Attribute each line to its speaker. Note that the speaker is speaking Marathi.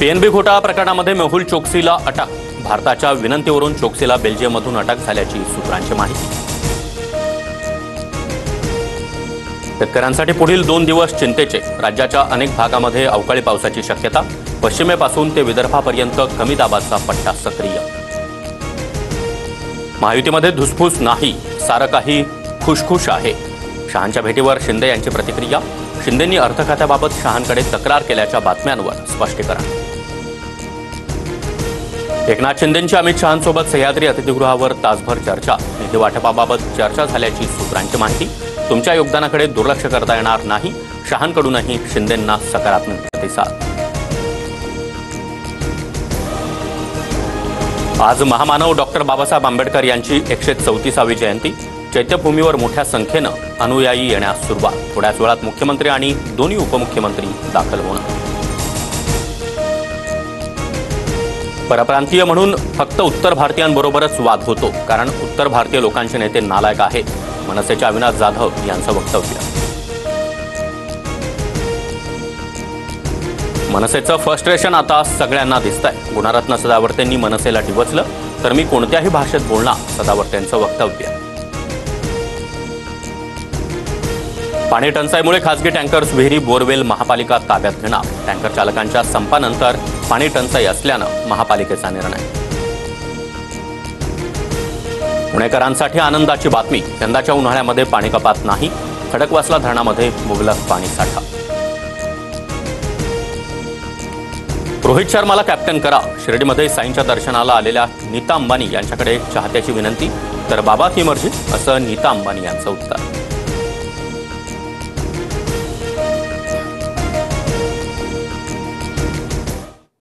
Speaker 1: पीएनबी घोटाळा प्रकरणामध्ये मेहुल चोक्सीला अटक. भारताच्या विनंतीवरून चोक्सीला बेल्जियममधून अटक झाल्याची सूत्रांची माहिती. शेतकऱ्यांसाठी पुढील 2 दिवस चिंतेचे. राज्याच्या अनेक भागामध्ये अवकाळी पावसाची शक्यता. पश्चिमेपासून ते विदर्भापर्यंत कमी दाबाचा पट्टा सक्रिय. महायुतीमध्ये धुसफूस नाही, सारं काही खुशखुश आहे. शहांच्या भेटीवर शिंदे यांची प्रतिक्रिया. शिंदेंनी अर्थखात्याबाबत शहांकडे तक्रार केल्याच्या बातम्यांवर स्पष्टीकरण. एकनाथ शिंदेंची अमित शहांसोबत सह्याद्री अतिथीगृहावर तासभर चर्चा. निधी वाटपाबाबत चर्चा झाल्याची सूत्रांची माहिती. तुमच्या योगदानाकडे दुर्लक्ष करता येणार नाही. शहांकडूनही शिंदेंना सकारात्मक प्रतिसाद. आज महामानव डॉक्टर बाबासाहेब आंबेडकर यांची 134वी जयंती. चैत्यभूमीवर मोठ्या संख्येनं अनुयायी येण्यास सुरुवात. थोड्याच वेळात मुख्यमंत्री आणि दोन्ही उपमुख्यमंत्री दाखल होणार. परप्रांतीय म्हणून फक्त उत्तर भारतीयांबरोबरच वाद होतो, कारण उत्तर भारतीय लोकांचे नेते नालायक आहेत. मनसेच्या अविनाश जाधव यांचं वक्तव्य. मनसेचं फ्रस्ट्रेशन आता सगळ्यांना दिसतंय. गुणरत्न सदावर्तेंनी मनसेला डिवचलं तर मी कोणत्याही भाषेत बोलणार, सदावर्तेंचं वक्तव्य. पाणी टंचाईमुळे खासगी टँकर्स विहिरी बोरवेल महापालिका ताब्यात घेणार. टँकर चालकांच्या संपानंतर पाणी टंचाई असल्यानं महापालिकेचा निर्णय. पुणेकरांसाठी आनंदाची बातमी. यंदाच्या उन्हाळ्यामध्ये पाणी कपात नाही. खडकवासला धरणामध्ये मुबलक पाणी साठा. रोहित शर्माला कॅप्टन करा. शिर्डीमध्ये साईंच्या दर्शनाला आलेल्या नीता अंबानी यांच्याकडे चाहत्याची विनंती. तर बाबा की मर्जी, असं नीता अंबानी यांचं उत्तर.